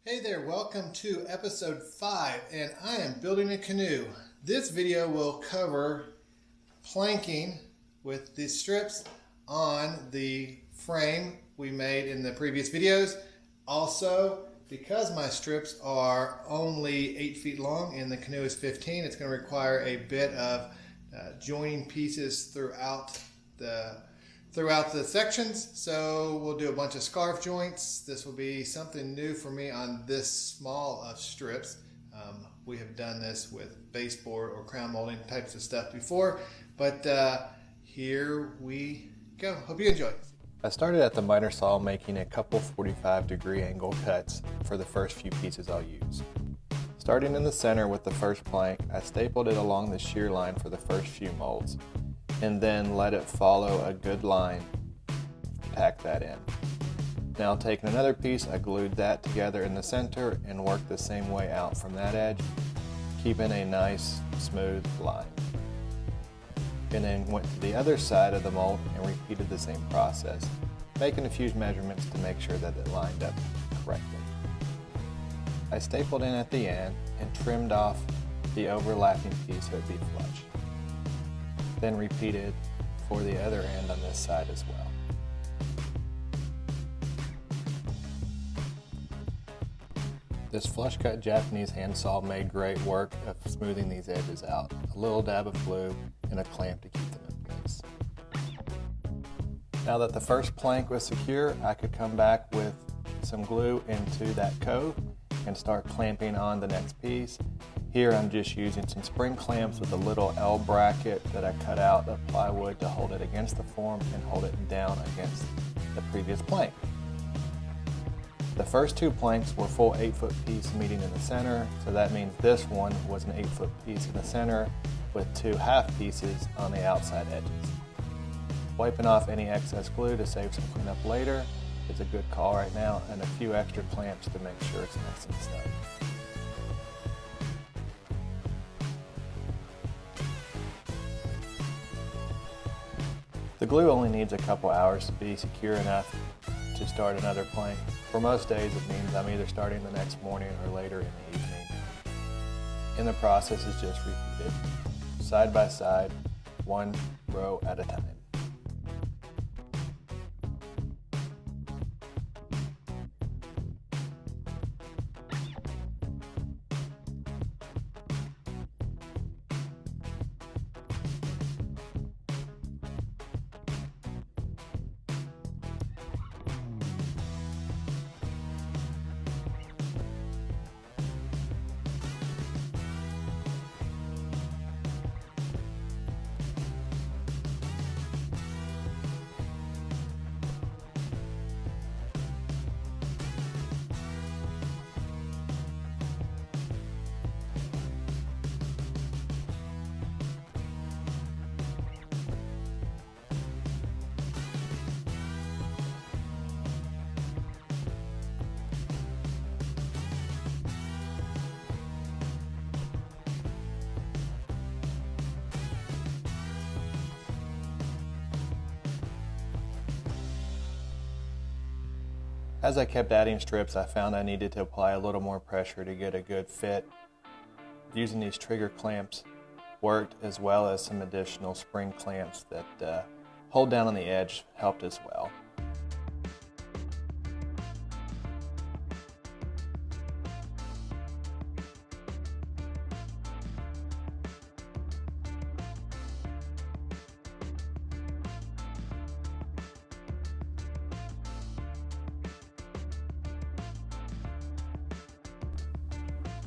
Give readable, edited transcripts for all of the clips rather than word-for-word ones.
Hey there, welcome to episode 5, and I am building a canoe. This video will cover planking with the strips on the frame we made in the previous videos. Also, because my strips are only 8 feet long and the canoe is 15, it's going to require a bit of joining pieces throughout the sections. So we'll do a bunch of scarf joints. This will be something new for me on this small of strips. We have done this with baseboard or crown molding types of stuff before, but here we go. Hope you enjoy. I started at the miter saw making a couple 45-degree angle cuts for the first few pieces I'll use. Starting in the center with the first plank, I stapled it along the shear line for the first few molds, and then let it follow a good line to tack that in. Now taking another piece, I glued that together in the center and worked the same way out from that edge, keeping a nice smooth line. And then went to the other side of the mold and repeated the same process, making a few measurements to make sure that it lined up correctly. I stapled in at the end and trimmed off the overlapping piece so it'd be flush. Then repeated for the other end on this side as well. This flush cut Japanese handsaw made great work of smoothing these edges out. A little dab of glue and a clamp to keep them in place. Now that the first plank was secure, I could come back with some glue into that cove and start clamping on the next piece. Here I'm just using some spring clamps with a little L bracket that I cut out of plywood to hold it against the form and hold it down against the previous plank. The first 2 planks were full 8-foot piece meeting in the center, so that means this one was an 8-foot piece in the center with 2 half pieces on the outside edges. Wiping off any excess glue to save some cleanup later is a good call right now, and a few extra clamps to make sure it's nice and snug. The glue only needs a couple hours to be secure enough to start another plank. For most days it means I'm either starting the next morning or later in the evening. And the process is just repeated, side by side, 1 row at a time. As I kept adding strips, I found I needed to apply a little more pressure to get a good fit. Using these trigger clamps worked, as well as some additional spring clamps that hold down on the edge helped as well.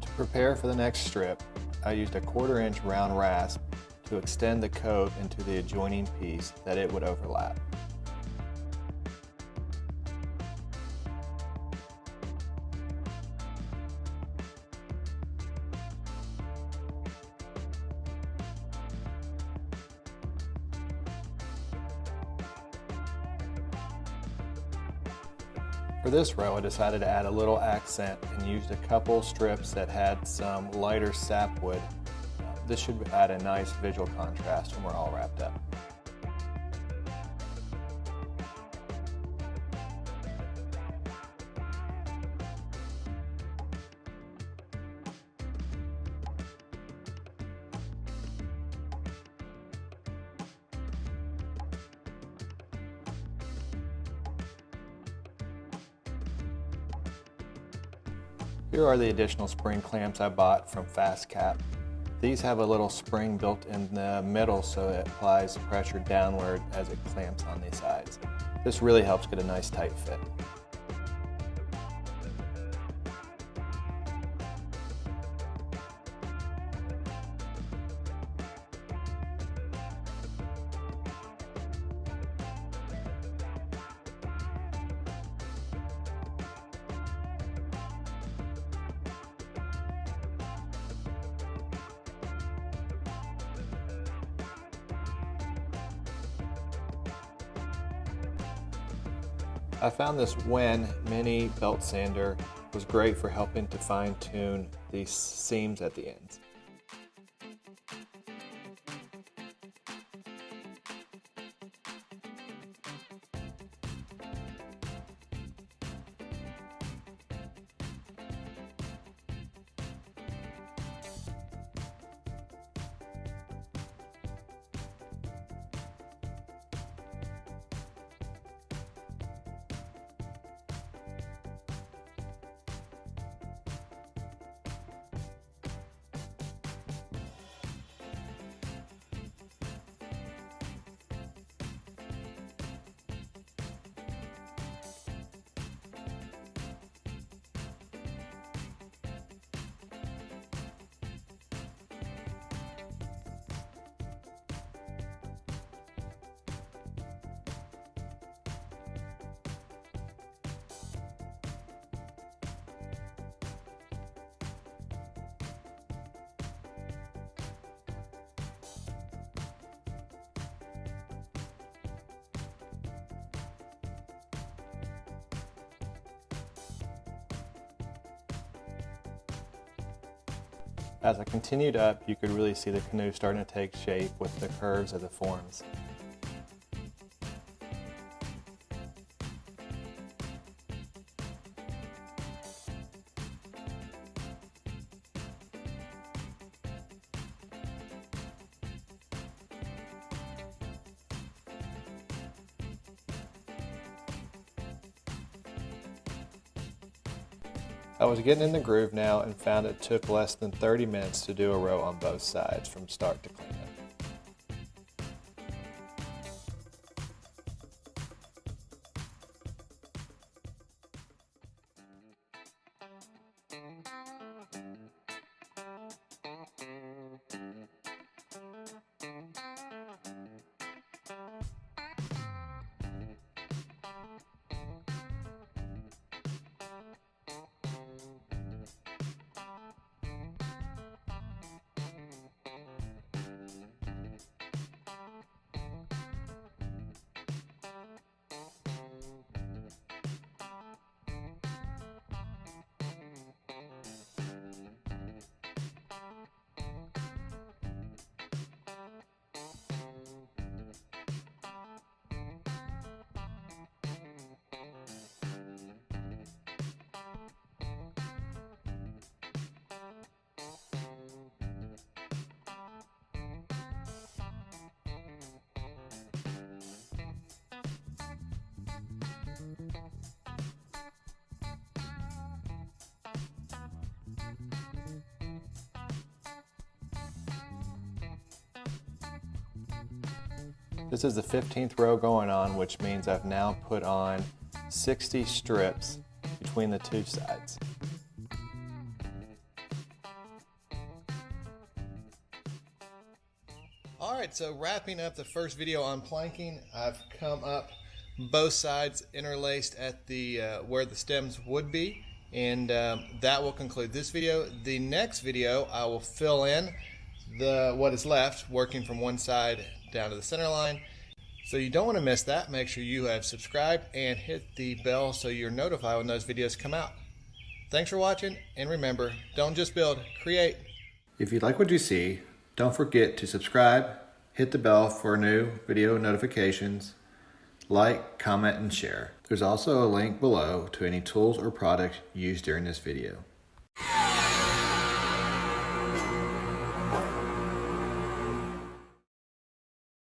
To prepare for the next strip, I used a 1/4 inch round rasp to extend the cove into the adjoining piece that it would overlap. For this row, I decided to add a little accent and used a couple strips that had some lighter sapwood. This should add a nice visual contrast when we're all wrapped up. Here are the additional spring clamps I bought from Fast Cap. These have a little spring built in the middle so it applies pressure downward as it clamps on the sides. This really helps get a nice tight fit. I found this Wen mini belt sander was great for helping to fine tune these seams at the ends. As I continued up, you could really see the canoe starting to take shape with the curves of the forms. I was getting in the groove now and found it took less than 30 minutes to do a row on both sides from start to clean up. This is the 15th row going on, which means I've now put on 60 strips between the two sides. Alright, so wrapping up the first video on planking, I've come up both sides interlaced at the where the stems would be, and that will conclude this video. The next video I will fill in what is left, working from one side down to the center line. So you don't want to miss that. Make sure you have subscribed and hit the bell so you're notified when those videos come out. Thanks for watching, and remember, don't just build, create. If you like what you see, don't forget to subscribe, hit the bell for new video notifications, like, comment, and share. There's also a link below to any tools or products used during this video.